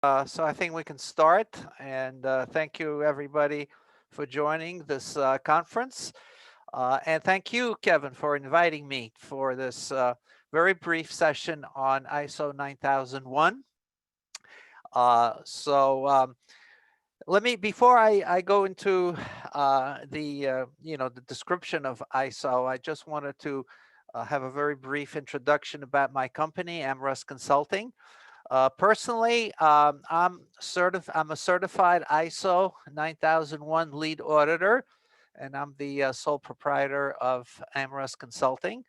So I think we can start, and thank you everybody for joining this conference. And thank you, Kevin, for inviting me for this very brief session on ISO 9001. Let me, before I go into the description of ISO, I just wanted to have a very brief introduction about my company, Amrus Consulting. Personally, I'm a certified ISO 9001 lead auditor, and I'm the sole proprietor of Amrus Consulting.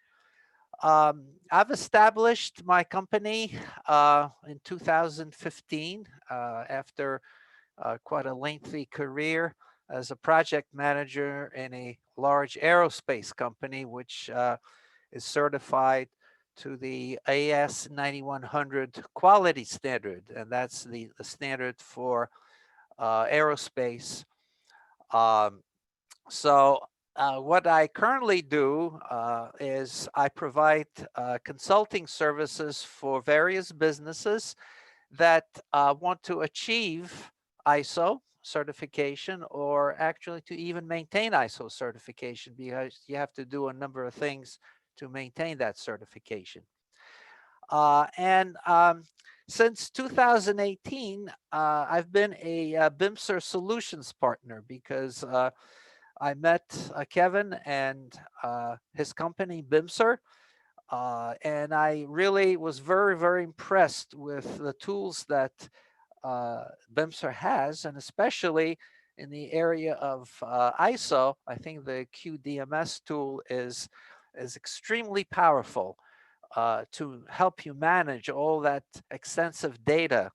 I've established my company in 2015 after quite a lengthy career as a project manager in a large aerospace company, which is certified to the AS 9100 quality standard, and that's the standard for aerospace. Um, what I currently do is I provide consulting services for various businesses that want to achieve ISO certification, or actually to even maintain ISO certification, because you have to do a number of things to maintain that certification. And since 2018, I've been a Bimser Solutions partner because I met Kevin and his company, Bimser, and I really was very, very impressed with the tools that Bimser has, and especially in the area of ISO. I think the QDMS tool is extremely powerful to help you manage all that extensive data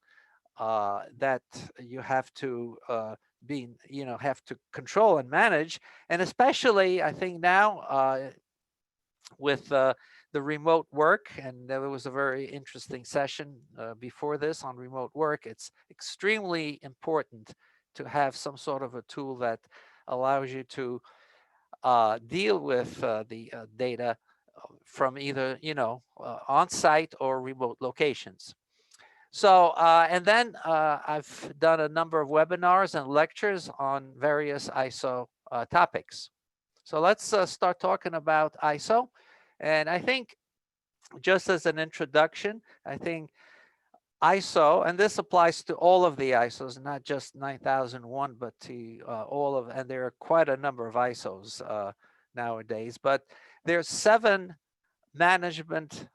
that you have to have to control and manage. And especially, I think now with the remote work, and there was a very interesting session before this on remote work, it's extremely important to have some sort of a tool that allows you to deal with the data from either on-site or remote locations. So and then I've done a number of webinars and lectures on various ISO topics. So let's start talking about ISO. And I think, just as an introduction, I think ISO, and this applies to all of the ISOs, not just 9001, but to all of, and there are quite a number of ISOs nowadays, but there's 7 management,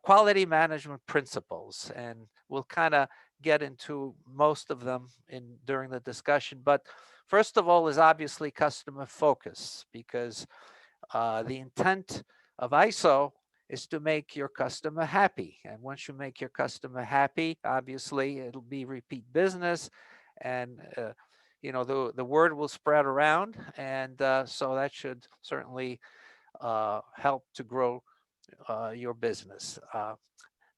quality management principles, and we'll kind of get into most of them during the discussion. But first of all is obviously customer focus, because the intent of ISO is to make your customer happy. And once you make your customer happy, obviously it'll be repeat business, and the word will spread around, and so that should certainly help to grow your business.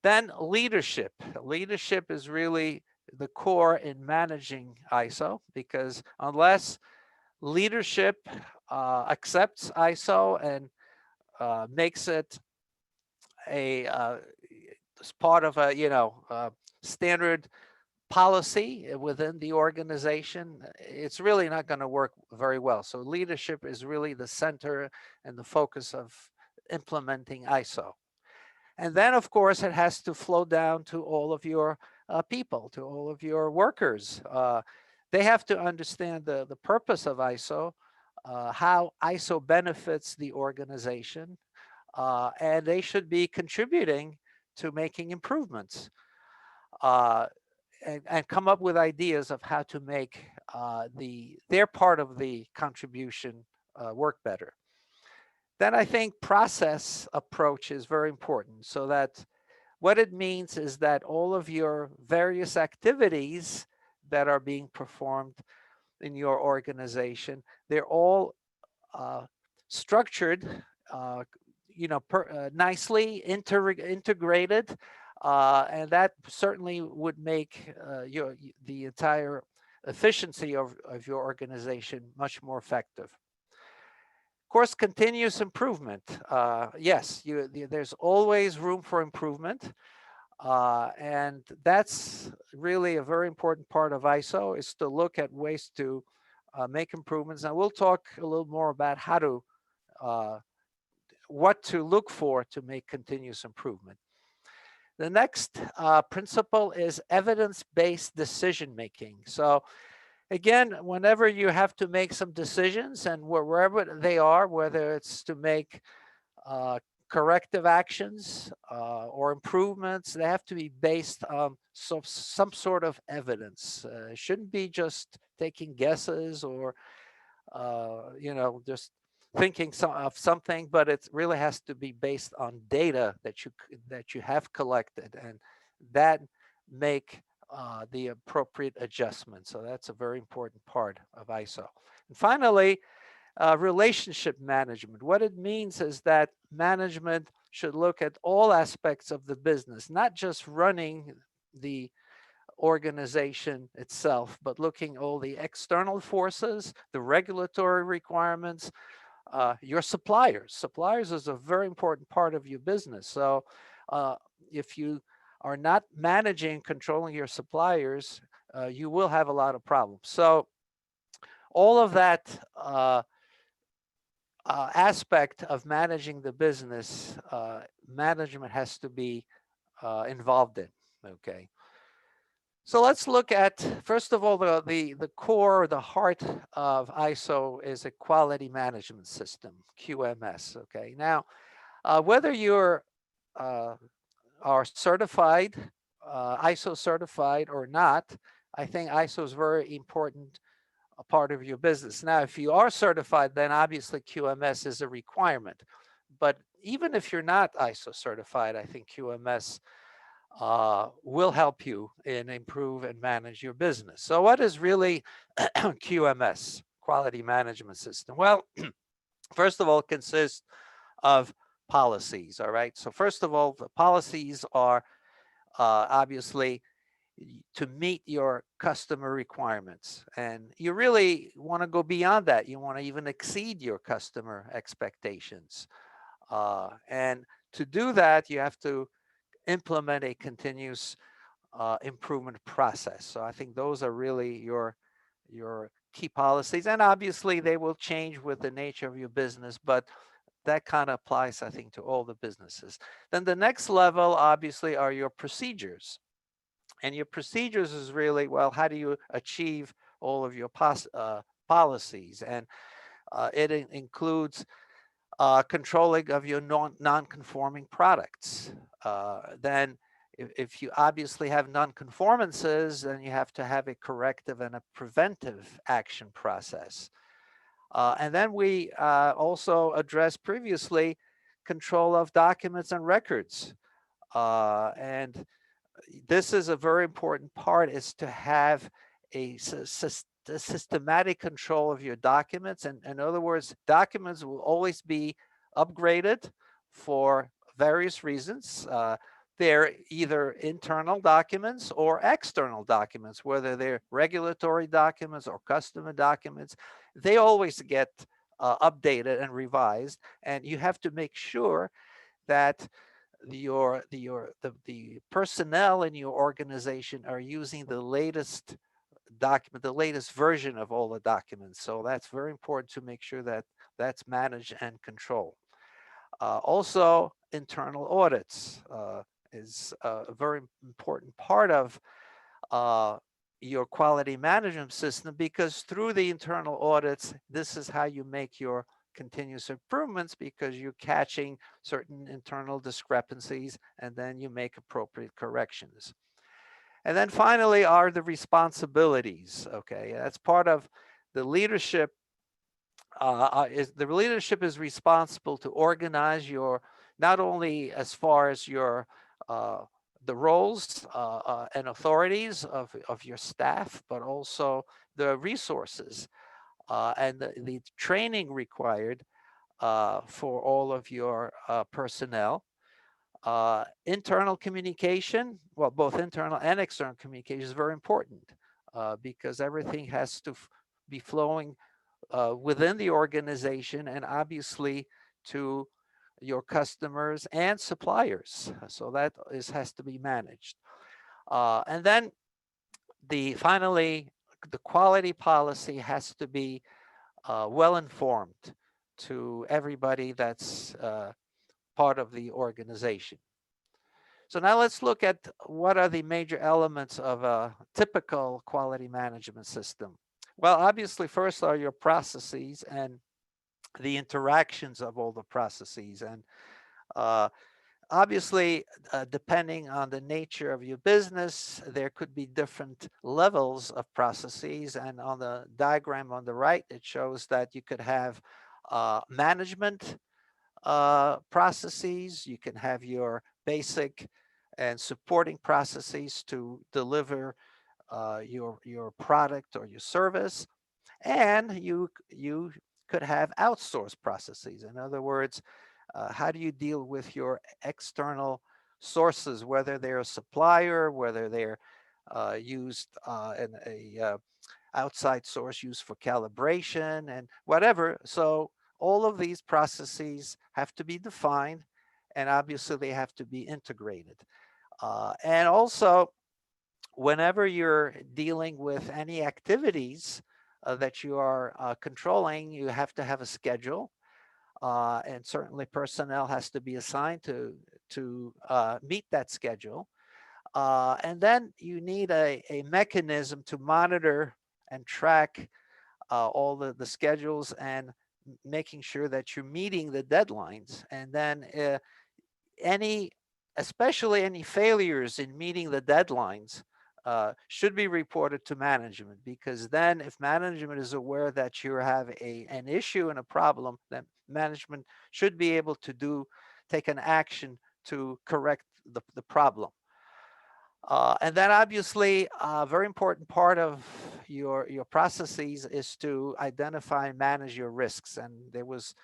Then leadership. Leadership is really the core in managing ISO, because unless leadership accepts ISO and makes it as part of a standard policy within the organization, it's really not going to work very well. So leadership is really the center and the focus of implementing ISO. And then, of course, it has to flow down to all of your people, to all of your workers. They have to understand the purpose of ISO, how ISO benefits the organization, and they should be contributing to making improvements, and come up with ideas of how to make their part of the contribution work better. Then I think process approach is very important, so that what it means is that all of your various activities that are being performed in your organization, they're all structured, nicely integrated, and that certainly would make the entire efficiency of your organization much more effective. Of course, continuous improvement. Yes, there's always room for improvement. And that's really a very important part of ISO, is to look at ways to make improvements. And we'll talk a little more about how to, what to look for to make continuous improvement. The next principle is evidence-based decision making. So again, whenever you have to make some decisions, and wherever they are, whether it's to make uh, corrective actions or improvements, they have to be based on some sort of evidence. It shouldn't be just taking guesses or just thinking of something, but it really has to be based on data that you have collected, and that make the appropriate adjustment. So that's a very important part of ISO. And finally, relationship management. What it means is that management should look at all aspects of the business, not just running the organization itself, but looking all the external forces, the regulatory requirements, your suppliers. Suppliers is a very important part of your business. So if you are not managing, controlling your suppliers, you will have a lot of problems. So all of that aspect of managing the business, management has to be involved in, okay? So let's look at, first of all, the core, the heart of ISO is a quality management system, QMS, okay? Now, whether you're are certified, ISO certified or not, I think ISO is very important a part of your business. Now, if you are certified, then obviously QMS is a requirement. But even if you're not ISO certified, I think QMS will help you in improve and manage your business. So what is really QMS, Quality Management System? Well, first of all, it consists of policies, all right? So first of all, the policies are obviously to meet your customer requirements. And you really want to go beyond that. You want to even exceed your customer expectations. And to do that, you have to implement a continuous improvement process. So I think those are really your key policies. And obviously they will change with the nature of your business, but that kind of applies, I think, to all the businesses. Then the next level, obviously, are your procedures. And your procedures is really, well, how do you achieve all of your policies? And it includes controlling of your non-conforming products. Then if you obviously have non-conformances, then you have to have a corrective and a preventive action process. And then we also addressed previously control of documents and records. And this is a very important part, is to have a systematic control of your documents. And in other words, documents will always be upgraded for various reasons. They're either internal documents or external documents, whether they're regulatory documents or customer documents. They always get updated and revised, and you have to make sure that the personnel in your organization are using the latest document, the latest version of all the documents. So that's very important to make sure that that's managed and controlled. Also, internal audits is a very important part of your quality management system, because through the internal audits, this is how you make your continuous improvements, because you're catching certain internal discrepancies and then you make appropriate corrections. And then finally are the responsibilities. Okay, that's part of the leadership. The leadership is responsible to organize your, not only as far as your the roles and authorities of your staff, but also the resources and the training required for all of your personnel. Internal communication, well, both internal and external communication is very important because everything has to be flowing within the organization, and obviously to your customers and suppliers. So that has to be managed. And then finally, the quality policy has to be well informed to everybody that's part of the organization. So now let's look at what are the major elements of a typical quality management system. Well, obviously, first are your processes and the interactions of all the processes. And uh, obviously, depending on the nature of your business, there could be different levels of processes. And on the diagram on the right, it shows that you could have management processes. You can have your basic and supporting processes to deliver your product or your service, and you could have outsourced processes. In other words, how do you deal with your external sources, whether they're a supplier, whether they're used in a outside source used for calibration and whatever. So all of these processes have to be defined, and obviously they have to be integrated. And also, whenever you're dealing with any activities that you are controlling, you have to have a schedule. And certainly personnel has to be assigned to meet that schedule. And then you need a mechanism to monitor and track all the schedules and making sure that you're meeting the deadlines. And then any, especially any failures in meeting the deadlines should be reported to management, because then if management is aware that you have an issue and a problem, then management should be able to take an action to correct the problem. And then obviously a very important part of your processes is to identify and manage your risks. And there was,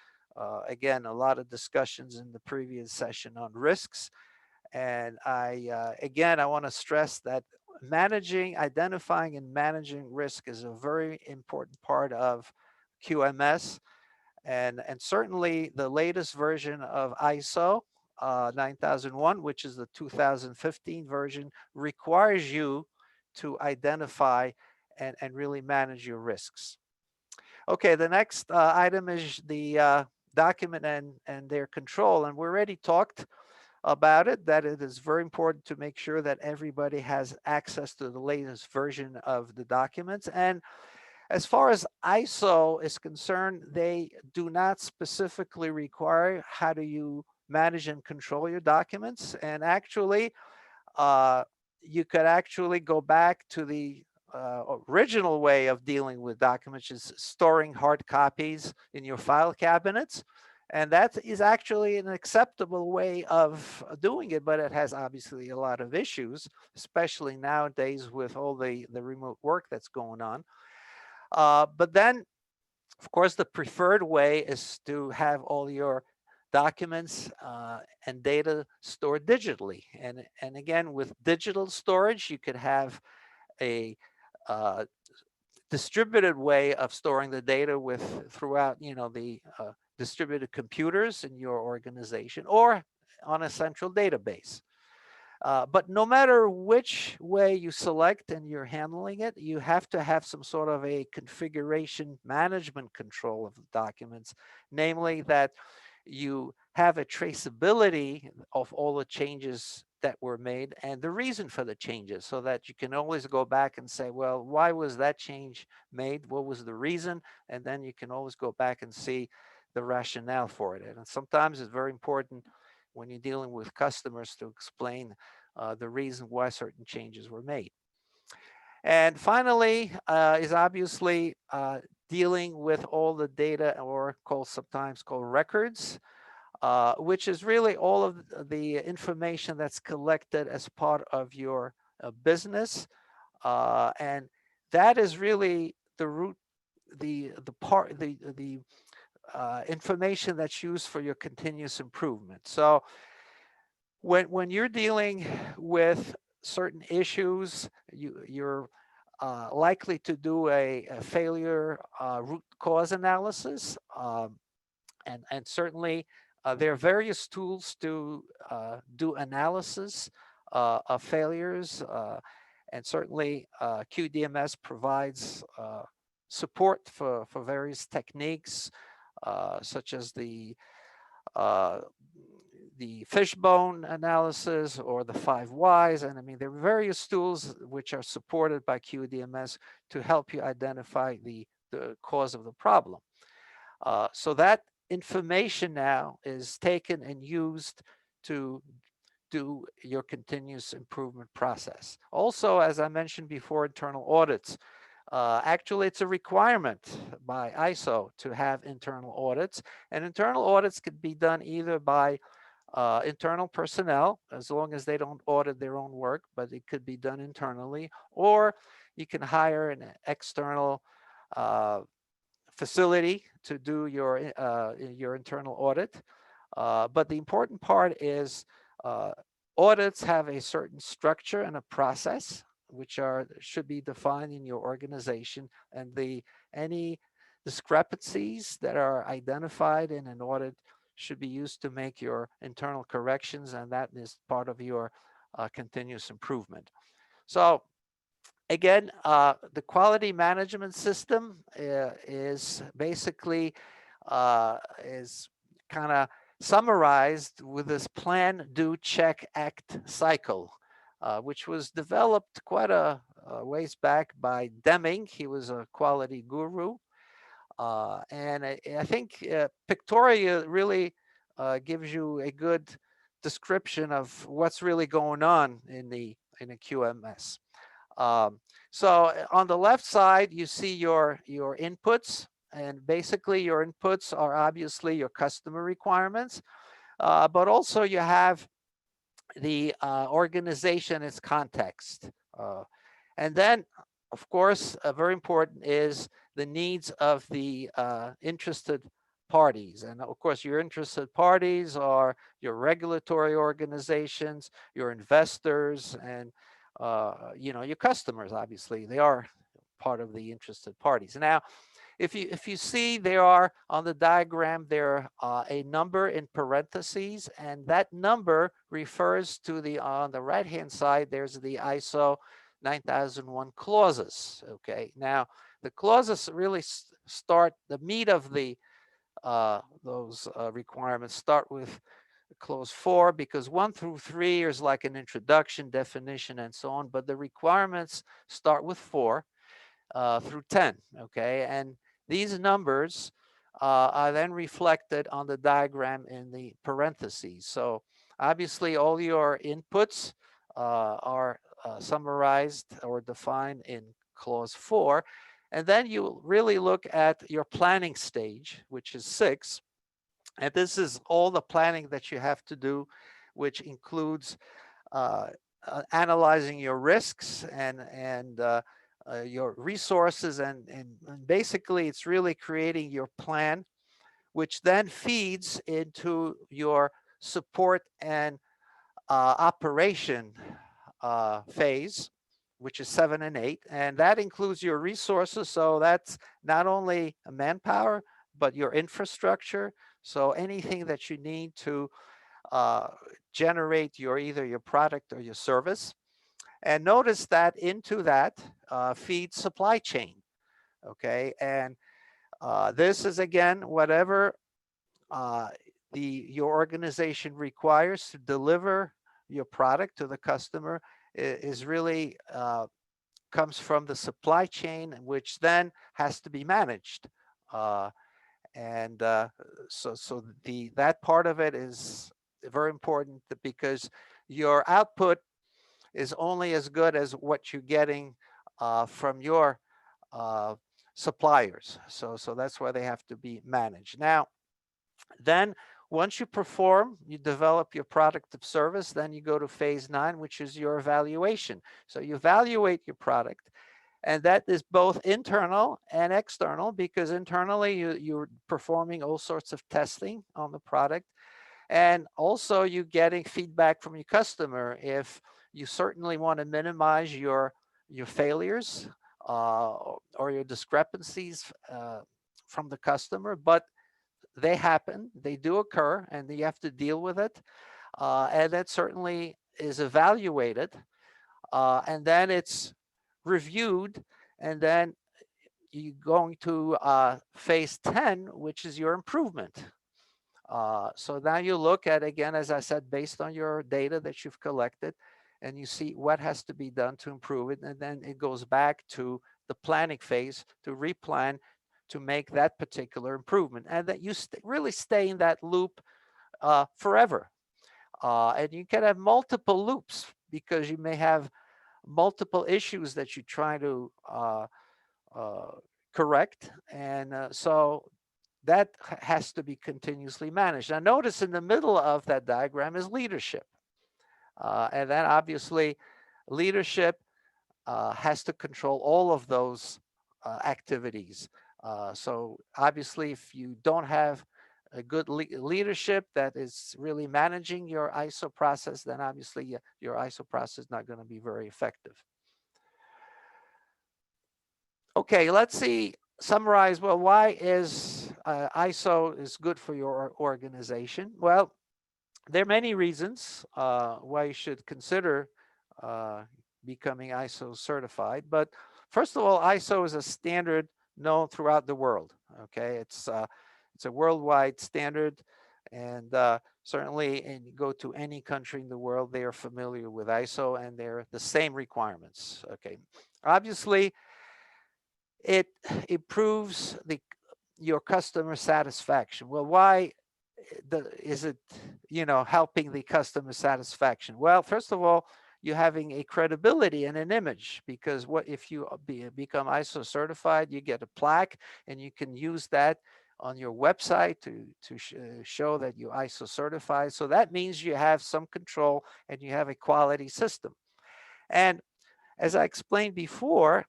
again, a lot of discussions in the previous session on risks. And again, I want to stress that identifying and managing risk is a very important part of QMS. And certainly the latest version of ISO 9001, which is the 2015 version, requires you to identify and really manage your risks. Okay, the next item is the document and their control. And we already talked about it, that it is very important to make sure that everybody has access to the latest version of the documents. And as far as ISO is concerned, they do not specifically require how do you manage and control your documents. And actually, you could actually go back to the original way of dealing with documents, is storing hard copies in your file cabinets. And that is actually an acceptable way of doing it, but it has obviously a lot of issues, especially nowadays with all the remote work that's going on. But then, of course, the preferred way is to have all your documents and data stored digitally. And again, with digital storage, you could have a distributed way of storing the data throughout, the distributed computers in your organization, or on a central database. But no matter which way you select and you're handling it, you have to have some sort of a configuration management control of the documents, namely that you have a traceability of all the changes that were made and the reason for the changes, so that you can always go back and say, well, why was that change made? What was the reason? And then you can always go back and see the rationale for it. And sometimes it's very important when you're dealing with customers to explain the reason why certain changes were made. And finally is obviously dealing with all the data, or sometimes called records, which is really all of the information that's collected as part of your business. And that is really the root, the part, the information that's used for your continuous improvement. So when you're dealing with certain issues, you're likely to do a failure root cause analysis, and certainly There are various tools to do analysis of failures, and certainly QDMS provides support for various techniques, such as uh, the fishbone analysis or the 5 whys. And I mean, there are various tools which are supported by QDMS to help you identify the cause of the problem. So that information now is taken and used to do your continuous improvement process. Also, as I mentioned before, internal audits. Actually, it's a requirement by ISO to have internal audits, and internal audits can be done either by internal personnel, as long as they don't audit their own work, but it could be done internally, or you can hire an external facility to do your internal audit. But the important part is audits have a certain structure and a process which should be defined in your organization, and any discrepancies that are identified in an audit should be used to make your internal corrections, and that is part of your continuous improvement. So again, the quality management system is basically is kind of summarized with this plan, do, check, act cycle, which was developed quite a ways back by Deming. He was a quality guru. And I think Pictoria really gives you a good description of what's really going on in a QMS. So on the left side, you see your inputs, and basically your inputs are obviously your customer requirements, but also you have the organization, its context. And then, of course, very important is the needs of the interested parties. And of course, your interested parties are your regulatory organizations, your investors, and your customers. Obviously, they are part of the interested parties. Now, if you see, there are on the diagram there a number in parentheses, and that number refers to on the right hand side, there's the ISO 9001 clauses. Okay, now the clauses really start the meat of those requirements start with clause 4, because 1 through 3 is like an introduction, definition, and so on, but the requirements start with 4 through 10. Okay, and these numbers are then reflected on the diagram in the parentheses. So obviously all your inputs are summarized or defined in clause 4. And then you really look at your planning stage, which is 6. And this is all the planning that you have to do, which includes analyzing your risks and your resources, and basically it's really creating your plan, which then feeds into your support and operation phase, which is 7 and 8, and that includes your resources. So that's not only manpower, but your infrastructure. So anything that you need to generate either your product or your service. And notice that into that feeds supply chain. Okay, and this is again whatever your organization requires to deliver your product to the customer is really comes from the supply chain, which then has to be managed. And so that part of it is very important, because your output is only as good as what you're getting from your suppliers. So that's why they have to be managed. Now, then once you perform, you develop your product or service, then you go to phase 9, which is your evaluation. So you evaluate your product, and that is both internal and external, because internally you're performing all sorts of testing on the product, and also you're getting feedback from your customer. If you certainly want to minimize your failures or your discrepancies from the customer, but they happen, they do occur, and you have to deal with it. And that certainly is evaluated, and then it's reviewed, and then you're going to phase 10, which is your improvement. So now you look at, again, as I said, based on your data that you've collected, and you see what has to be done to improve it. And then it goes back to the planning phase to replan to make that particular improvement. And that you really stay in that loop forever. And you can have multiple loops because you may have multiple issues that you're trying to uh, correct. And so that has to be continuously managed. Now, notice in the middle of that diagram is leadership. And then obviously leadership has to control all of those activities. So obviously, if you don't have a good leadership that is really managing your ISO process, then obviously your ISO process is not going to be very effective. Okay, let's see, summarize, well, why is ISO is good for your organization? Well, there are many reasons why you should consider becoming ISO certified. But first of all, ISO is a standard known throughout the world. Okay, it's a worldwide standard, and certainly, and you go to any country in the world, they are familiar with ISO, and they're the same requirements. Okay, obviously, it improves your customer satisfaction. Well, why is it, helping the customer satisfaction? Well, first of all, you're having a credibility and an image, because what if you become ISO certified, you get a plaque, and you can use that on your website to show that you're ISO certified. So that means you have some control and you have a quality system. And as I explained before,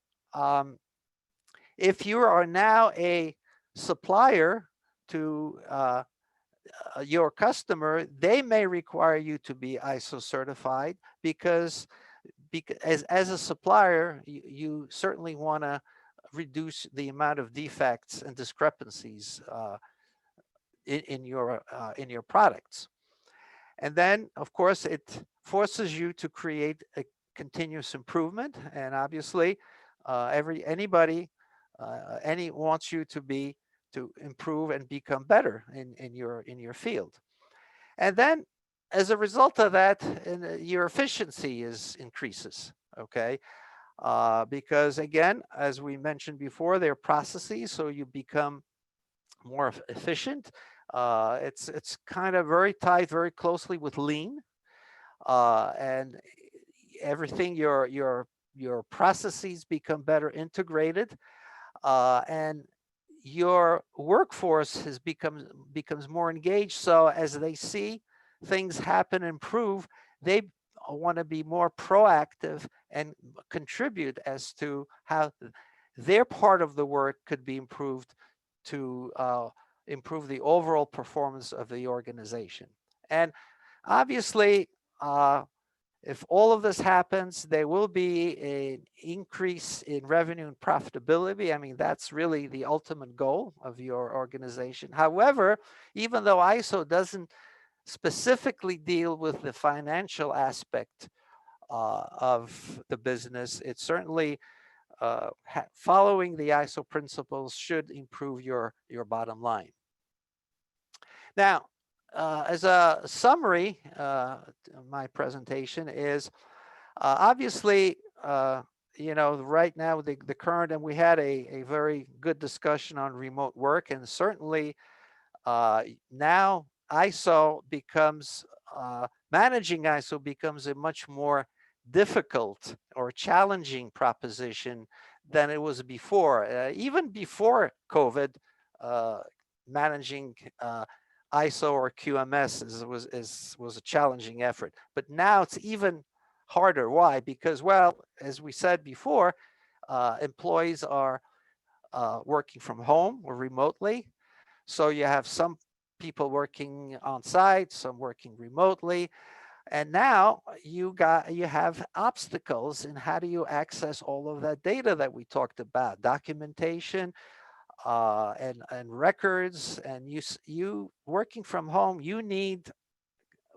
if you are now a supplier to your customer, they may require you to be ISO certified because as a supplier, you certainly want to reduce the amount of defects and discrepancies in your products. And then, of course, it forces you to create a continuous improvement. And obviously, anybody wants you to improve and become better in your field. And then as a result of that, your efficiency increases. Okay, because again, as we mentioned before, they're processes, so you become more efficient. It's kind of very tied very closely with lean, and everything your processes become better integrated, and your workforce becomes more engaged. So as they see things happen, improve, they want to be more proactive and contribute as to how their part of the work could be improved to improve the overall performance of the organization. And obviously, if all of this happens, there will be an increase in revenue and profitability. I mean, that's really the ultimate goal of your organization. However, even though ISO doesn't specifically deal with the financial aspect of the business, it certainly, following the ISO principles should improve your bottom line. Now, as a summary, my presentation is obviously, right now the current, and we had a very good discussion on remote work, and certainly now ISO becomes, managing ISO becomes a much more difficult or challenging proposition than it was before. Even before COVID, managing ISO or QMS was a challenging effort, but now it's even harder. Why? Because, well, as we said before, employees are working from home or remotely. So you have some people working on site, some working remotely. And now you have obstacles in how do you access all of that data that we talked about, documentation, and records, and you working from home, you need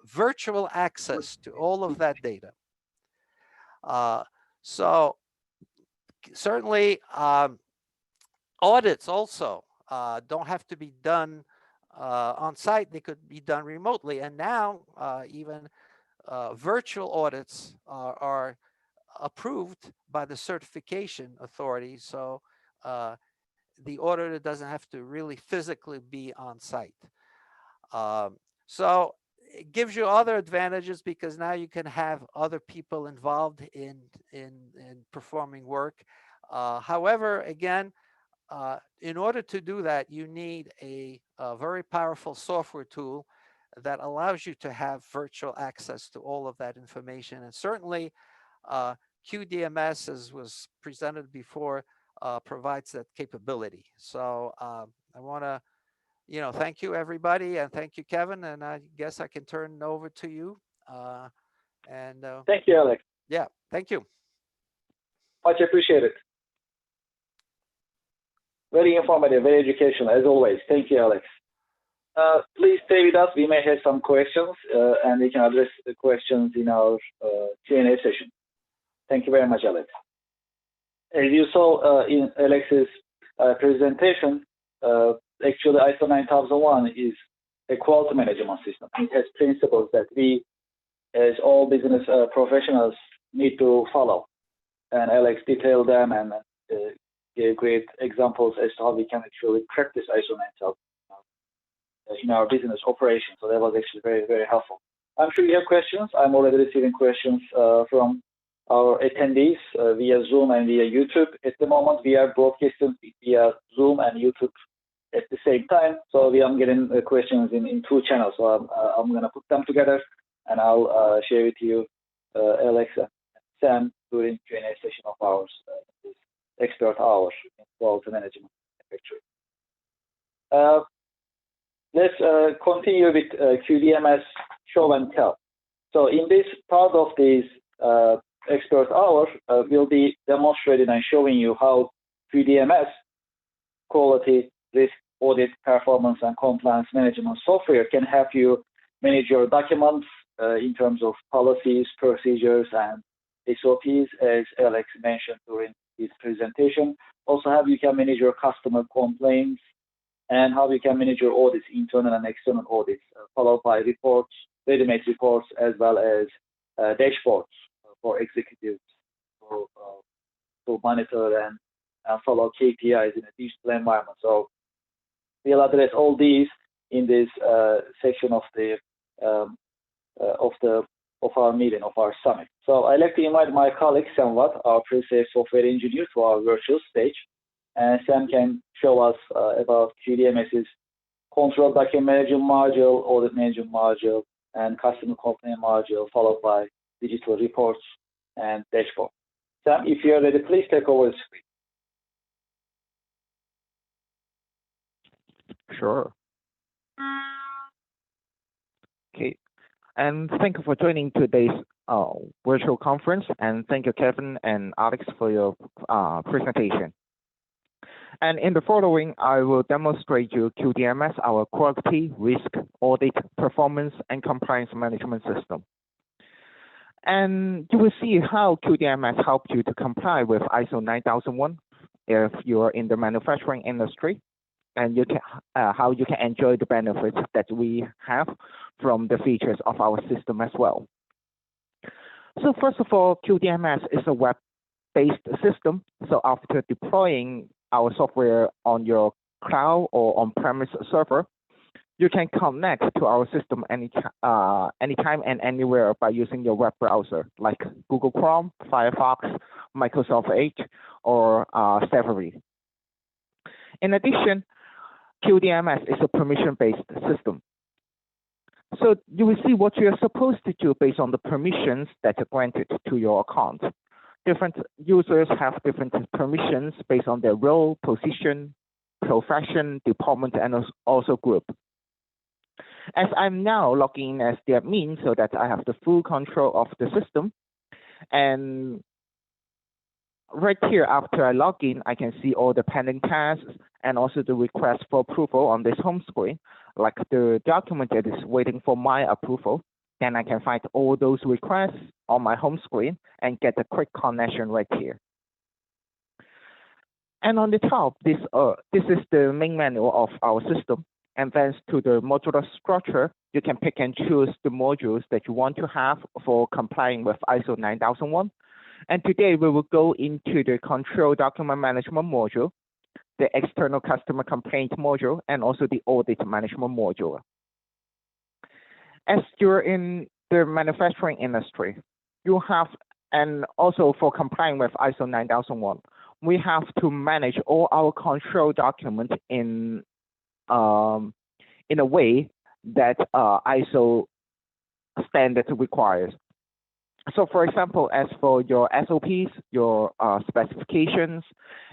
virtual access to all of that data. So certainly audits also don't have to be done on site. They could be done remotely. And now even virtual audits are approved by the certification authority. So the auditor doesn't have to really physically be on site. So it gives you other advantages because now you can have other people involved in performing work. However, again, in order to do that, you need a very powerful software tool that allows you to have virtual access to all of that information. And certainly QDMS, as was presented before, provides that capability. So I want to, thank you everybody, and thank you, Kevin. And I guess I can turn over to you. Thank you, Alex. Yeah, thank you. Much appreciated. Very informative, very educational, as always. Thank you, Alex. Please stay with us. We may have some questions, and we can address the questions in our Q&A session. Thank you very much, Alex. As you saw in Alex's presentation, actually ISO 9001 is a quality management system. It has principles that we, as all business professionals, need to follow. And Alex detailed them and gave great examples as to how we can actually practice ISO 9001 in our business operation. So that was actually very, very helpful. I'm sure you have questions. I'm already receiving questions from our attendees via Zoom and via YouTube. At the moment, we are broadcasting via Zoom and YouTube at the same time. So I'm getting questions in two channels. So I'm going to put them together and I'll share with you, Alex and Sam, during Q&A session of ours, this expert hour in quality management manufacturing. Let's continue with QDMS show and tell. So in this part of this expert hour, we'll be demonstrating and showing you how QDMS, quality, risk, audit, performance, and compliance management software can help you manage your documents in terms of policies, procedures, and SOPs, as Alex mentioned during his presentation. Also, how you can manage your customer complaints and how you can manage your audits, internal and external audits, followed by reports, ready-made reports, as well as dashboards for executives to monitor and follow KPIs in a digital environment. So we'll address all these in this section of our meeting, of our summit. So I'd like to invite my colleague Sam Watt, our pre-sales software engineer, to our virtual stage. And Sam can show us about QDMS's control document management module, audit management module, and customer complaint module, followed by digital reports and dashboard. Sam, if you're ready, please take over the screen. Sure. Okay, and thank you for joining today's virtual conference, and thank you, Kevin and Alex, for your presentation. And in the following, I will demonstrate you QDMS, our quality, risk, audit, performance, and compliance management system. And you will see how QDMS helps you to comply with ISO 9001 if you're in the manufacturing industry, and you can how you can enjoy the benefits that we have from the features of our system as well. So first of all, QDMS is a web-based system. So after deploying our software on your cloud or on-premise server, you can connect to our system anytime and anywhere by using your web browser, like Google Chrome, Firefox, Microsoft Edge, or Safari. In addition, QDMS is a permission-based system. So you will see what you are supposed to do based on the permissions that are granted to your account. Different users have different permissions based on their role, position, profession, department, and also group. As I'm now logging in as the admin, so that I have the full control of the system, and right here, after I log in, I can see all the pending tasks and also the request for approval on this home screen, like the document that is waiting for my approval. Then I can find all those requests on my home screen and get a quick connection right here. And on the top, this is the main menu of our system. And thanks to the modular structure, you can pick and choose the modules that you want to have for complying with ISO 9001. And today we will go into the control document management module, the external customer complaint module, and also the audit management module. As you're in the manufacturing industry, you have, and also for complying with ISO 9001, we have to manage all our control documents in a way that ISO standard requires. So for example, as for your SOPs, your specifications,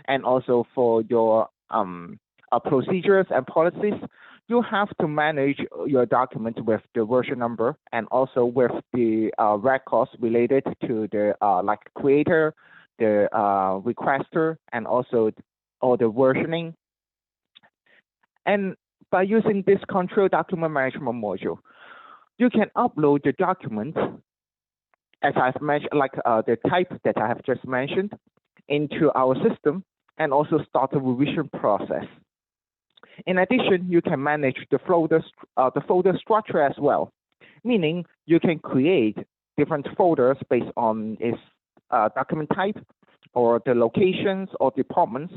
and also for your procedures and policies, you have to manage your document with the version number and also with the records related to the like creator, the requester, and also all the versioning. And by using this control document management module, you can upload the document, as I've mentioned, like the type that I have just mentioned, into our system and also start the revision process. In addition, you can manage the folder structure as well, meaning you can create different folders based on its document type or the locations or departments.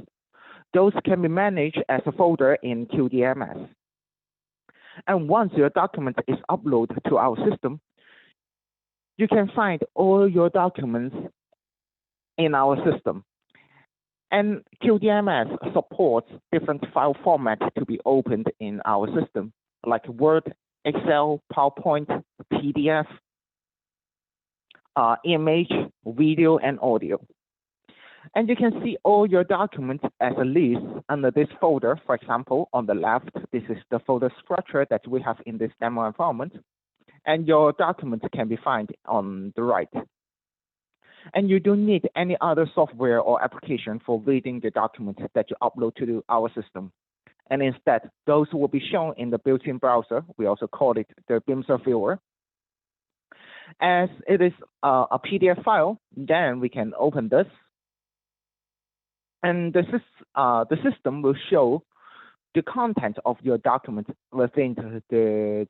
Those can be managed as a folder in QDMS. And once your document is uploaded to our system, you can find all your documents in our system. And QDMS supports different file formats to be opened in our system, like Word, Excel, PowerPoint, PDF, image, video, and audio. And you can see all your documents as a list under this folder. For example, on the left, this is the folder structure that we have in this demo environment. And your documents can be found on the right. And you don't need any other software or application for reading the documents that you upload to our system. And instead, those will be shown in the built-in browser. We also call it the Bimser viewer. As it is a PDF file, then we can open this. And the system will show the content of your document within the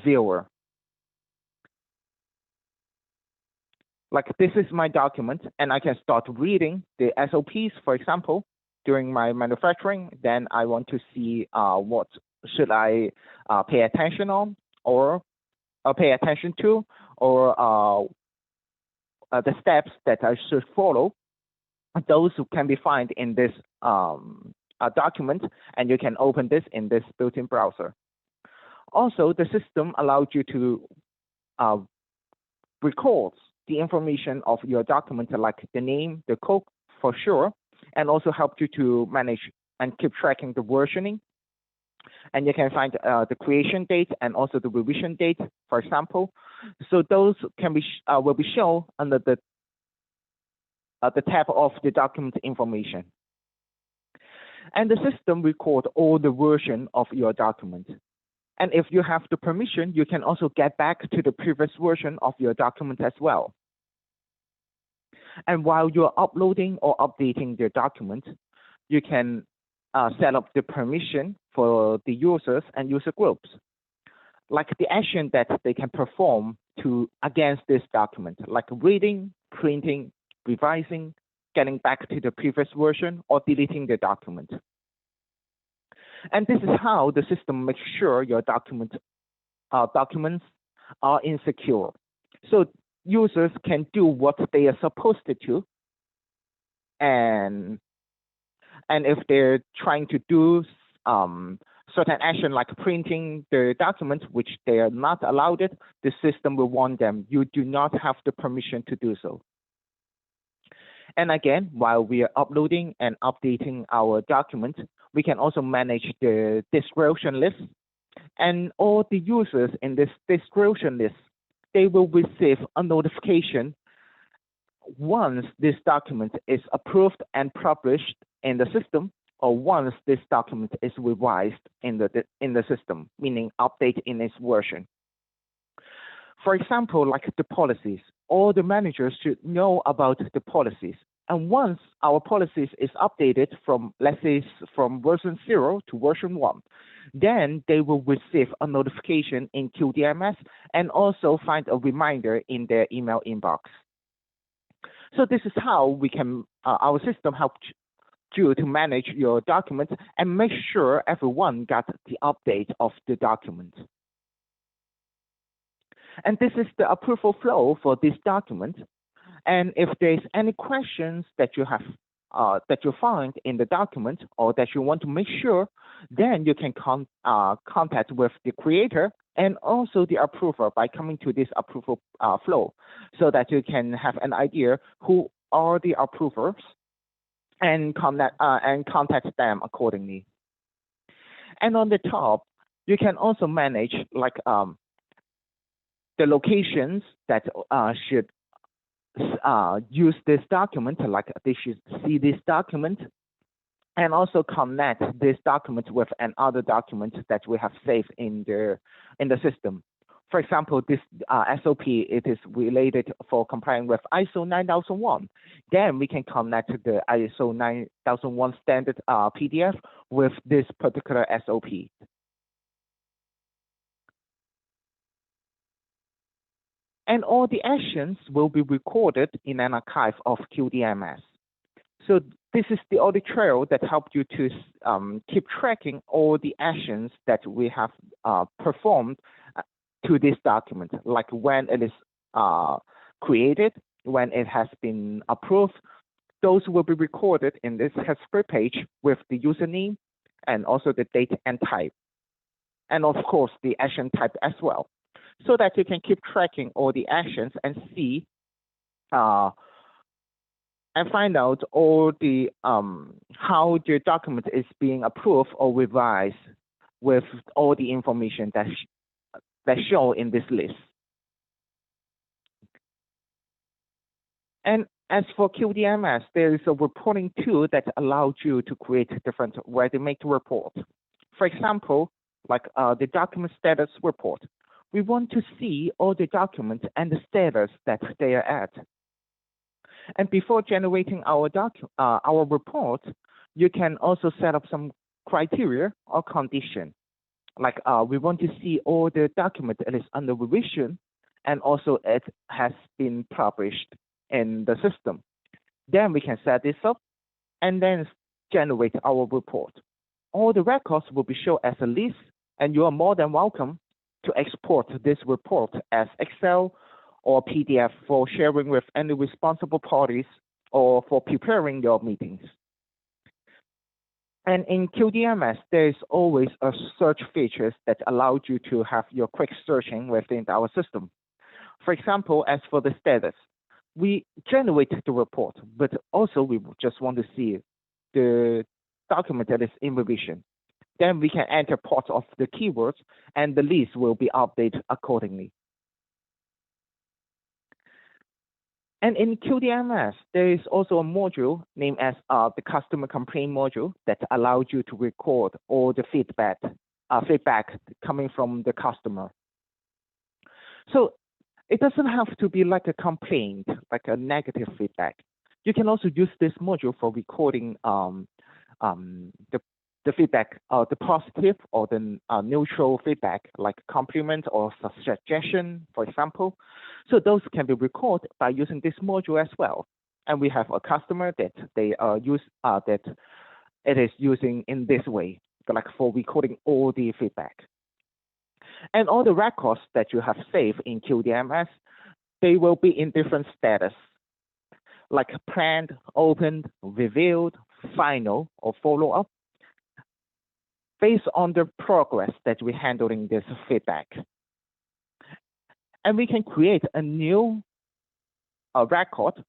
viewer. Like this is my document, and I can start reading the SOPs, for example, during my manufacturing. Then I want to see what should I pay attention on, or pay attention to, or the steps that I should follow. Those can be found in this document, and you can open this in this built-in browser. Also, the system allows you to record the information of your document, like the name, the code for sure, and also help you to manage and keep tracking the versioning. And you can find the creation date and also the revision date, for example. So those can be will be shown under the tab of the document information. And the system records all the version of your document. And if you have the permission, you can also get back to the previous version of your document as well. And while you're uploading or updating the document, you can set up the permission for the users and user groups, like the action that they can perform against this document, like reading, printing, revising, getting back to the previous version, or deleting the document. And this is how the system makes sure your documents are insecure. So users can do what they are supposed to do. And if they're trying to do certain action like printing the document, which they are not allowed it, the system will warn them, you do not have the permission to do so. And again, while we are uploading and updating our document, we can also manage the description list. And all the users in this description list, they will receive a notification once this document is approved and published in the system, or once this document is revised in the system, meaning update in its version. For example, like the policies, all the managers should know about the policies. And once our policies is updated from, let's say, from version 0 to version 1, then they will receive a notification in QDMS and also find a reminder in their email inbox. So this is how we can, our system helps you to manage your documents and make sure everyone got the update of the document. And this is the approval flow for this document. And if there's any questions that you have, that you find in the document or that you want to make sure, then you can contact with the creator and also the approver by coming to this approval flow, so that you can have an idea who are the approvers and contact them accordingly. And on the top, you can also manage like the locations that should use this document, like they should see this document, and also connect this document with another document that we have saved in the system. For example, this SOP, it is related for complying with ISO 9001. Then we can connect the ISO 9001 standard PDF with this particular SOP. And all the actions will be recorded in an archive of QDMS. So this is the audit trail that helped you to keep tracking all the actions that we have performed to this document, like when it is created, when it has been approved. Those will be recorded in this history page with the username and also the date and type. And of course, the action type as well, so that you can keep tracking all the actions and see and find out all the how the document is being approved or revised with all the information that show in this list. And as for QDMS, there is a reporting tool that allows you to create different ready-made reports. For example, like the document status report. We want to see all the documents and the status that they are at. And before generating our report, you can also set up some criteria or condition. Like we want to see all the document that is under revision, and also it has been published in the system. Then we can set this up and then generate our report. All the records will be shown as a list, and you are more than welcome to export this report as Excel or PDF for sharing with any responsible parties or for preparing your meetings. And in QDMS, there is always a search feature that allows you to have your quick searching within our system. For example, as for the status, we generate the report, but also we just want to see the document that is in revision. Then we can enter parts of the keywords, and the list will be updated accordingly. And in QDMS, there is also a module named as the customer complaint module that allows you to record all the feedback coming from the customer. So it doesn't have to be like a complaint, like a negative feedback. You can also use this module for recording the feedback, the positive or the neutral feedback, like compliment or suggestion, for example. So those can be recorded by using this module as well. And we have a customer that they that it is using in this way, like for recording all the feedback. And all the records that you have saved in QDMS, they will be in different status, like planned, opened, reviewed, final, or follow-up, based on the progress that we're handling this feedback. And we can create a new record.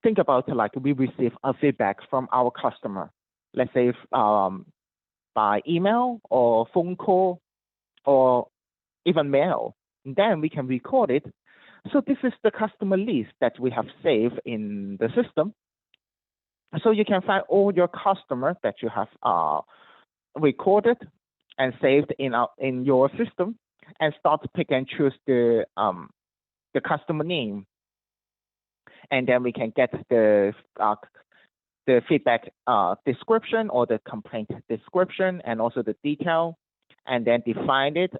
Think about like we receive a feedback from our customer, let's say by email or phone call or even mail. Then we can record it So this is the customer list that we have saved in the system. So you can find all your customers that you have recorded and saved in your system, and start to pick and choose the customer name, and then we can get the feedback description or the complaint description, and also the detail, and then define it,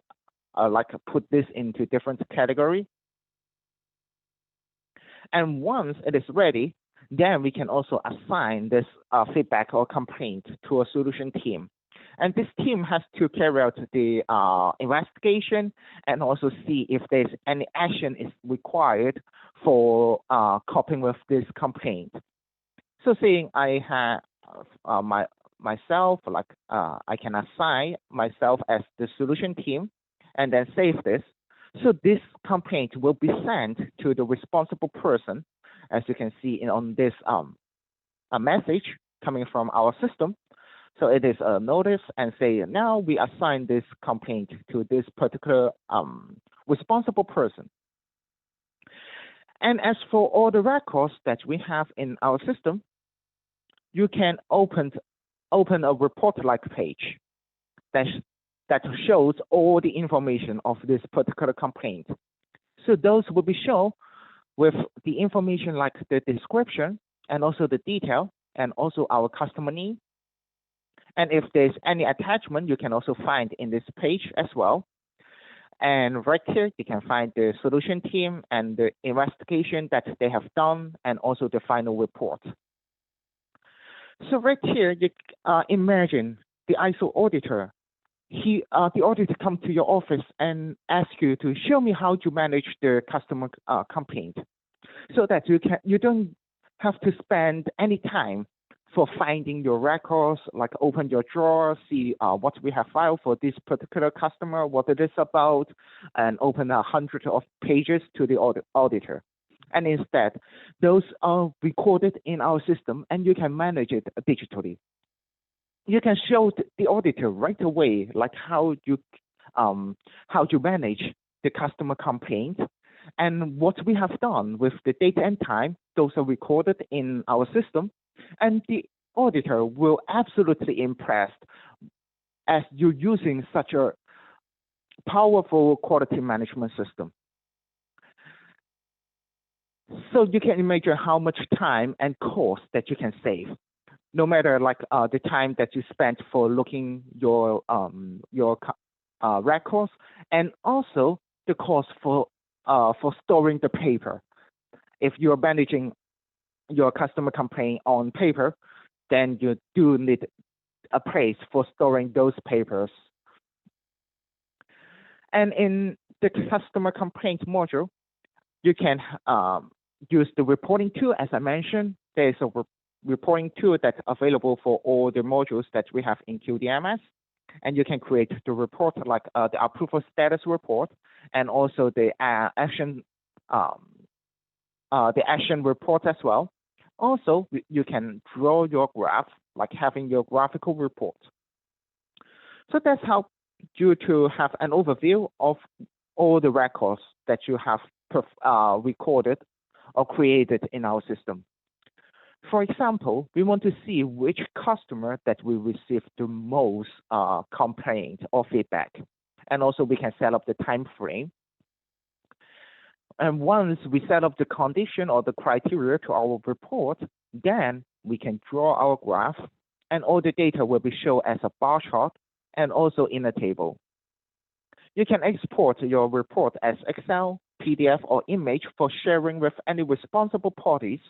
like put this into different category. And once it is ready, then we can also assign this feedback or complaint to a solution team. And this team has to carry out the investigation and also see if there's any action is required for coping with this complaint. So saying I have myself, like I can assign myself as the solution team and then save this. So this complaint will be sent to the responsible person, as you can see on this a message coming from our system. So it is a notice and say, now we assign this complaint to this particular responsible person. And as for all the records that we have in our system, you can open a report-like page that shows all the information of this particular complaint. So those will be shown with the information like the description and also the detail and also our customer name. And if there's any attachment, you can also find in this page as well. And right here, you can find the solution team and the investigation that they have done, and also the final report. So right here, you imagine the ISO auditor. The auditor come to your office and ask you to show me how to manage the customer complaint, so that you don't have to spend any time for finding your records, like open your drawer, see what we have filed for this particular customer, what it is about, and open 100 of pages to the auditor. And instead, those are recorded in our system, and you can manage it digitally. You can show the auditor right away, like how you manage the customer complaint, and what we have done with the date and time. Those are recorded in our system. And the auditor will absolutely impressed as you're using such a powerful quality management system. So you can imagine how much time and cost that you can save, no matter like the time that you spent for looking your records, and also the cost for storing the paper. If you're managing your customer complaint on paper, then you do need a place for storing those papers. And in the customer complaint module, you can use the reporting tool. As I mentioned, there is a reporting tool that's available for all the modules that we have in QDMS. And you can create the report like the approval status report, and also the action report as well. Also, you can draw your graph, like having your graphical report. So that's how you to have an overview of all the records that you have recorded or created in our system. For example, we want to see which customer that we receive the most complaint or feedback. And also we can set up the time frame. And once we set up the condition or the criteria to our report, then we can draw our graph, and all the data will be shown as a bar chart and also in a table. You can export your report as Excel, PDF, or image for sharing with any responsible parties.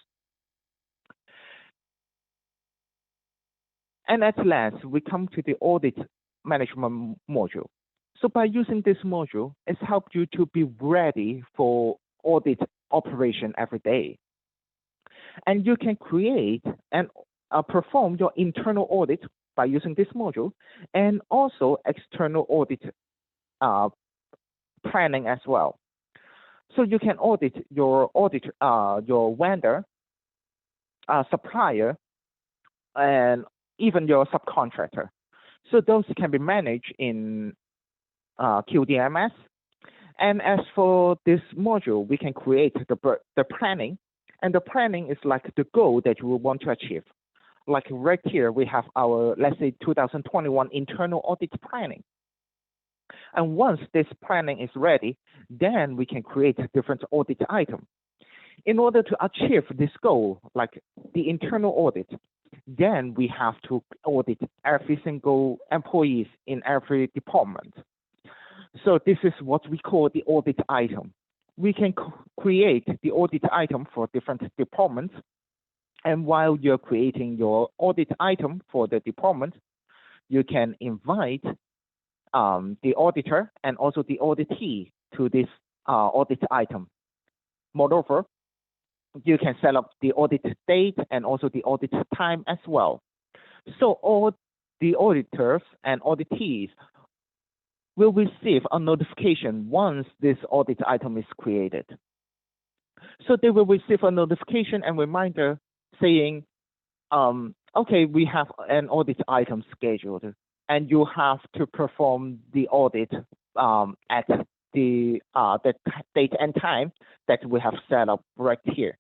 And at last, we come to the audit management module. So by using this module, it's helped you to be ready for audit operation every day. And you can create and perform your internal audit by using this module, and also external audit planning as well. So you can audit your vendor, supplier, and even your subcontractor. So those can be managed in QDMS. And as for this module, we can create the planning, and the planning is like the goal that we want to achieve. Like right here, we have our, let's say, 2021 internal audit planning. And once this planning is ready, then we can create a different audit item. In order to achieve this goal, like the internal audit, then we have to audit every single employees in every department. So this is what we call the audit item. We can create the audit item for different departments. And while you're creating your audit item for the department, you can invite the auditor and also the auditee to this audit item. Moreover, you can set up the audit date and also the audit time as well. So all the auditors and auditees will receive a notification once this audit item is created. So they will receive a notification and reminder saying, okay, we have an audit item scheduled, and you have to perform the audit at the date and time that we have set up right here.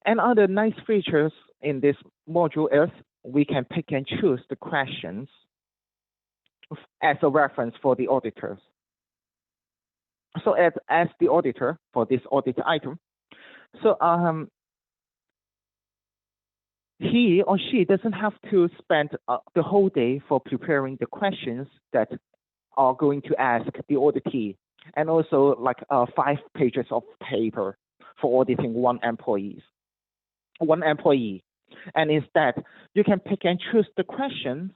And other nice features in this module is we can pick and choose the questions as a reference for the auditors. So as the auditor for this audit item, so he or she doesn't have to spend the whole day for preparing the questions that are going to ask the auditee, and also like 5 pages of paper for auditing one employee. And instead, you can pick and choose the questions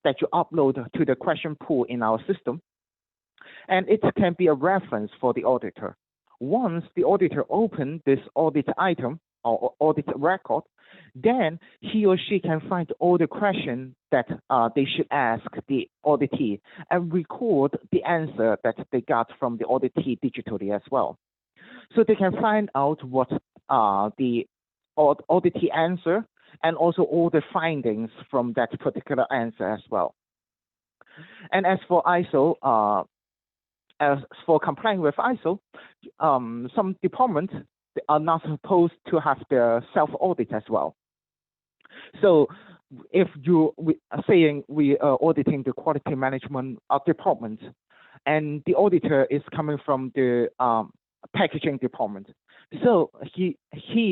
that you upload to the question pool in our system, and it can be a reference for the auditor. Once the auditor opens this audit item or audit record, then he or she can find all the questions that they should ask the auditee and record the answer that they got from the auditee digitally as well. So they can find out what the auditee answer and also all the findings from that particular answer as well. And as for ISO, as for complying with ISO, some departments are not supposed to have their self-audit as well. So if you are saying we are auditing the quality management department, and the auditor is coming from the packaging department, so he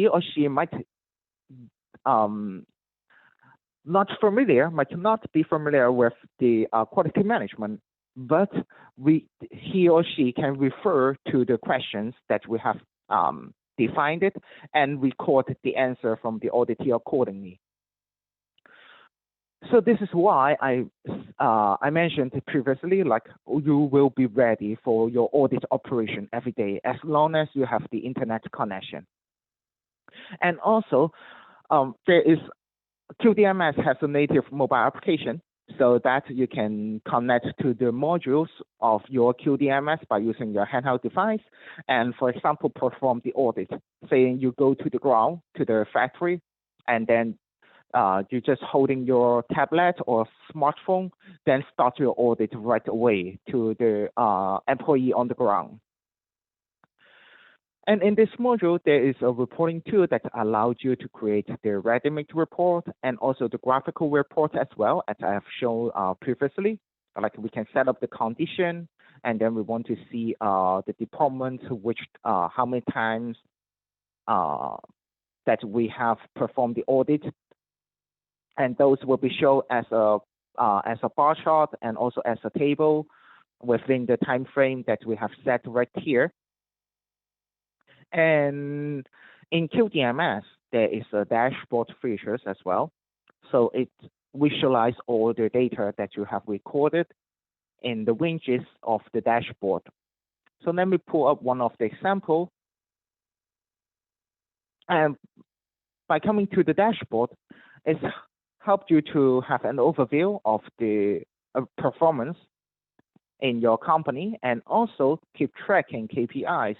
or she might not be familiar with the quality management, but he or she can refer to the questions that we have defined it and record the answer from the auditee accordingly. So this is why I mentioned previously, like you will be ready for your audit operation every day as long as you have the internet connection. And also, there is QDMS has a native mobile application, so that you can connect to the modules of your QDMS by using your handheld device, and for example, perform the audit. Saying you go to the ground, to the factory, and then you're just holding your tablet or smartphone, then start your audit right away to the employee on the ground. And in this module, there is a reporting tool that allows you to create the ready-made report and also the graphical report as well, as I have shown previously. Like we can set up the condition, and then we want to see the department, which how many times that we have performed the audit, and those will be shown as a bar chart and also as a table within the time frame that we have set right here. And in QDMS, there is a dashboard features as well. So it visualizes all the data that you have recorded in the ranges of the dashboard. So let me pull up one of the examples. And by coming to the dashboard, it's helped you to have an overview of the performance in your company and also keep tracking KPIs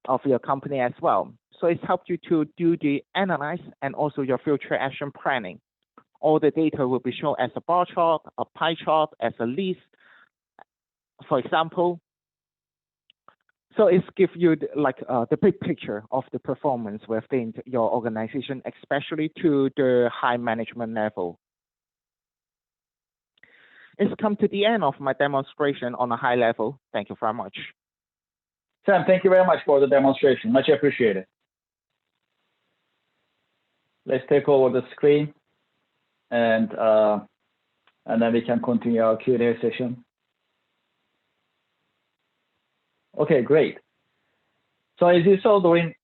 of your company as well. So it's helped you to do the analyze and also your future action planning. All the data will be shown as a bar chart, a pie chart, as a list. For example, so it's give you the big picture of the performance within your organization, especially to the high management level. It's come to the end of my demonstration on a high level. Thank you very much. Sam, thank you very much for the demonstration. Much appreciated. Let's take over the screen, and then we can continue our Q&A session. Okay, great. So as you saw during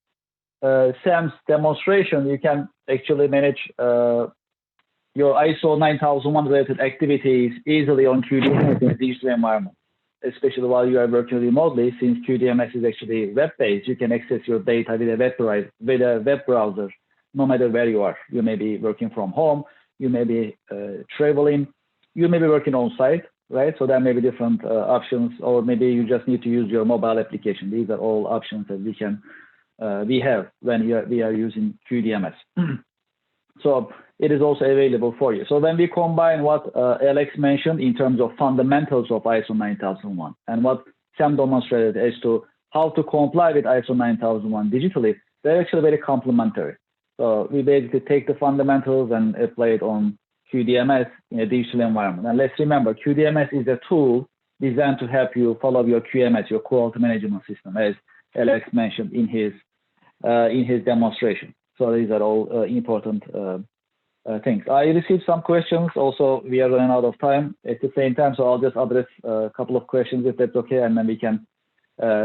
Sam's demonstration, you can actually manage your ISO 9001 related activities easily on QDMS in a digital environment, especially while you are working remotely. Since QDMS is actually web-based, you can access your data with a web browser, no matter where you are. You may be working from home, you may be traveling, you may be working on site, right? So there may be different options, or maybe you just need to use your mobile application. These are all options that we have when we are using QDMS. So it is also available for you. So when we combine what Alex mentioned in terms of fundamentals of ISO 9001 and what Sam demonstrated as to how to comply with ISO 9001 digitally, they're actually very complementary. So we basically take the fundamentals and apply it on QDMS in a digital environment. And let's remember, QDMS is a tool designed to help you follow your QMS, your quality management system, as Alex mentioned in his demonstration. So these are all important things. I received some questions. Also, we are running out of time at the same time, so I'll just address a couple of questions if that's okay, and then we can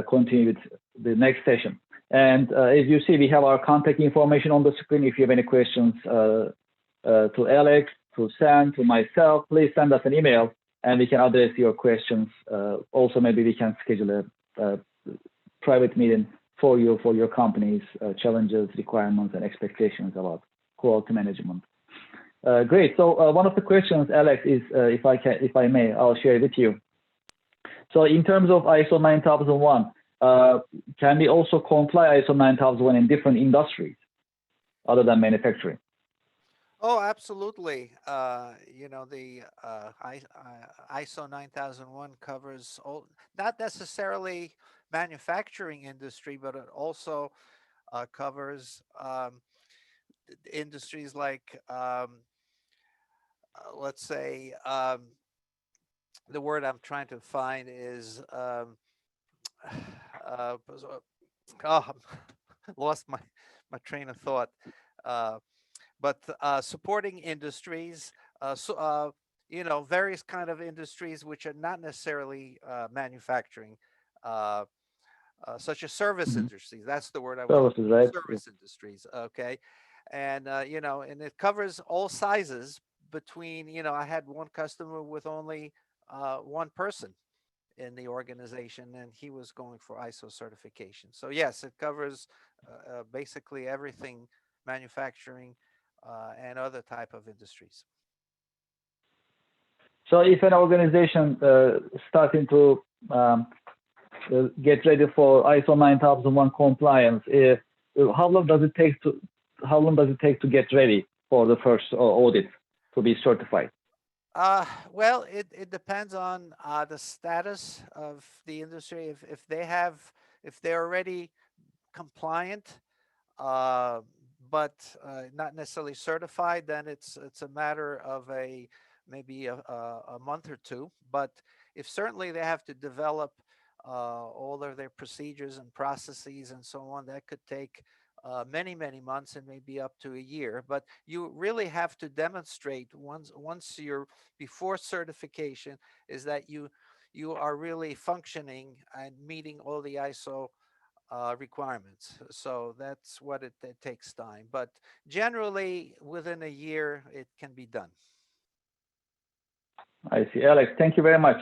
continue with the next session. And as you see, we have our contact information on the screen. If you have any questions to Alex, to Sam, to myself, please send us an email and we can address your questions. Also, maybe we can schedule a private meeting for you, for your company's challenges, requirements, and expectations about quality management. Great. So one of the questions, Alex, is if I may, I'll share it with you. So in terms of ISO 9001, can we also comply ISO 9001 in different industries other than manufacturing? Oh, absolutely. You know, the ISO 9001 covers all, not necessarily manufacturing industry, but it also covers industries like, let's say, the word I'm trying to find is, lost my train of thought. But supporting industries, you know, various kind of industries which are not necessarily manufacturing, such as service industries. That's the word I was looking for. Right? Service industries. Okay, and you know, and it covers all sizes. Between, you know, I had one customer with only one person in the organization, and he was going for ISO certification. So yes, it covers basically everything manufacturing and other type of industries. So if an organization starting to get ready for ISO 9001 compliance, how long does it take to get ready for the first audit to be certified? Well, it depends on the status of the industry. If they're already compliant, but not necessarily certified, then it's a matter of maybe a month or two. But if certainly they have to develop all of their procedures and processes and so on, that could take many months and maybe up to a year. But you really have to demonstrate once you're before certification is that you are really functioning and meeting all the ISO requirements. So that's what it takes time. But generally, within a year, it can be done. I see. Alex, thank you very much.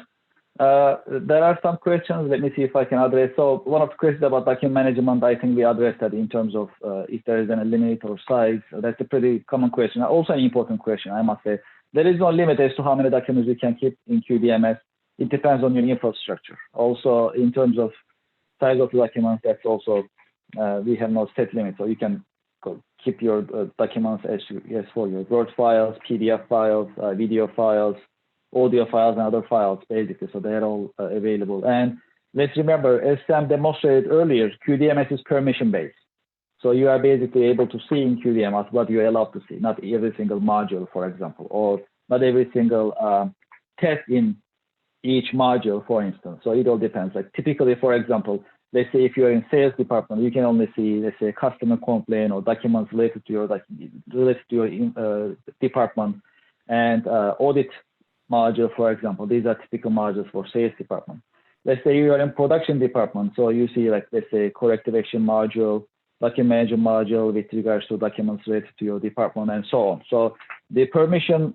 There are some questions. Let me see if I can address. So one of the questions about document management, I think we addressed that in terms of if there is any limit or size. That's a pretty common question. Also an important question, I must say. There is no limit as to how many documents you can keep in QDMS. It depends on your infrastructure. Also, in terms of size of documents, that's also, we have no set limit. So you can keep your documents as for your Word files, PDF files, video files, audio files and other files, basically. So they're all available. And let's remember, as Sam demonstrated earlier, QDMS is permission-based. So you are basically able to see in QDMS what you're allowed to see, not every single module, for example, or not every single test in each module, for instance. So it all depends. Like typically, for example, let's say if you're in sales department, you can only see, let's say, customer complaint or documents related to your department, and audit module, for example. These are typical modules for sales department. Let's say you are in production department, so you see, like, let's say, corrective action module, document management module with regards to documents related to your department, and so on. So the permission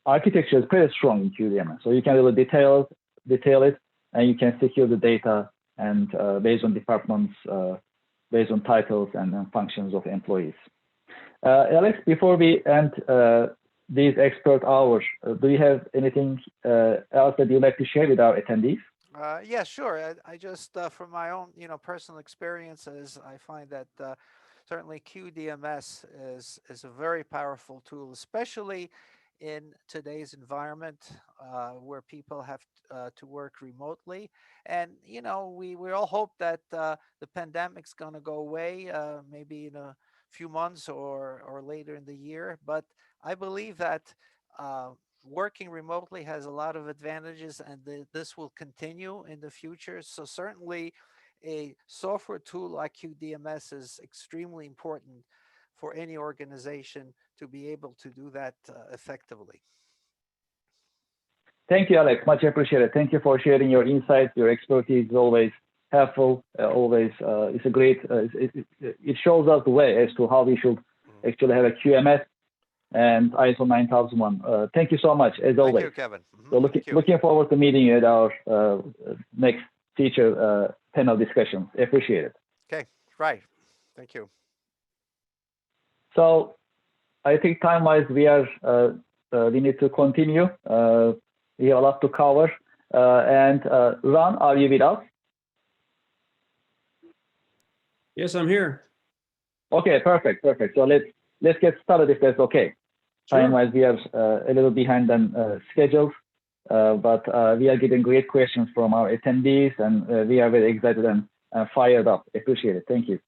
architecture is pretty strong in QDMS. So you can really detail it, and you can secure the data and based on departments, based on titles and functions of employees. Alex, before we end these expert hours, do you have anything else that you'd like to share with our attendees? Yeah, sure. I just, from my own, personal experiences, I find that certainly QDMS is a very powerful tool, especially in today's environment where people have to work remotely. And, we all hope that the pandemic's going to go away, maybe in a few months or later in the year. But I believe that working remotely has a lot of advantages, and this will continue in the future. So certainly a software tool like QDMS is extremely important for any organization to be able to do that effectively. Thank you, Alex. Much appreciated. Thank you for sharing your insights. Your expertise is always helpful. It's a great, it shows us the way as to how we should actually have a QMS and ISO 9001. Thank you so much, as always. Thank you, Kevin. So looking forward to meeting you at our next feature panel discussions. Appreciate it. Okay, right. Thank you. So I think time-wise, we need to continue. We have a lot to cover. And Ron, are you with us? Yes, I'm here. Okay, perfect. So let's get started if that's okay. Sure. Time-wise, we are a little behind on schedule, but we are getting great questions from our attendees, and we are very excited and fired up. Appreciate it. Thank you.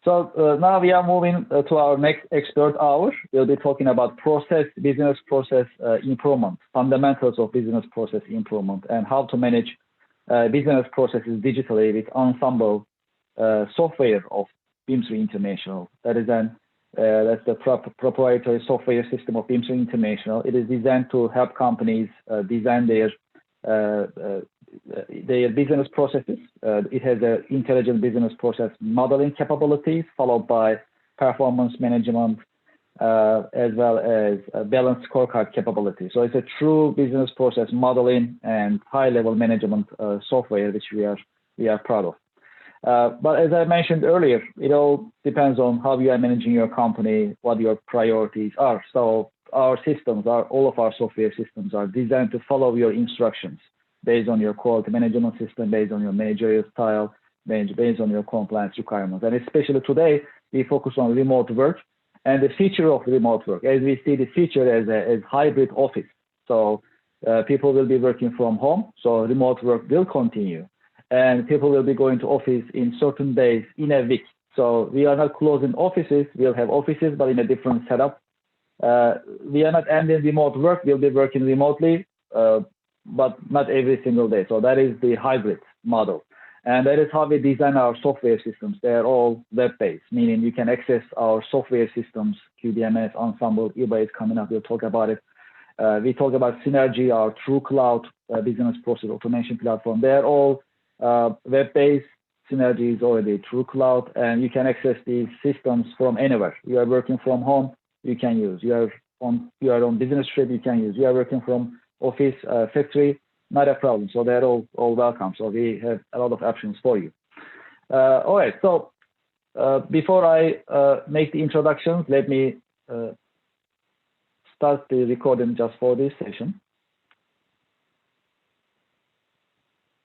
So now we are moving to our next expert hour. We'll be talking about business process improvement, fundamentals of business process improvement, and how to manage business processes digitally with Ensemble software of Bimser International. That's the proprietary software system of Bimser International. It is designed to help companies design their business processes. It has intelligent business process modeling capabilities, followed by performance management, as well as balanced scorecard capability. So it's a true business process modeling and high-level management software, which we are proud of. But as I mentioned earlier, it all depends on how you are managing your company, what your priorities are. So our systems, all of our software systems are designed to follow your instructions based on your quality management system, based on your managerial style, based on your compliance requirements. And especially today, we focus on remote work and the feature of remote work, as we see the feature as hybrid office. So people will be working from home, so remote work will continue. And people will be going to office in certain days in a week. So we are not closing offices. We'll have offices, but in a different setup. We are not ending remote work. We'll be working remotely, but not every single day. So that is the hybrid model. And that is how we design our software systems. They're all web-based, meaning you can access our software systems, QDMS, Ensemble, EBA is coming up. We'll talk about it. We talk about Synergy, our true cloud business process automation platform. They're all web-based. Synergy is already true cloud, and you can access these systems from anywhere. You are working from home, you can use. You are on business trip, you can use. You are working from office, factory, not a problem. So they're all welcome. So we have a lot of options for you. All right. So before I make the introductions, let me start the recording just for this session.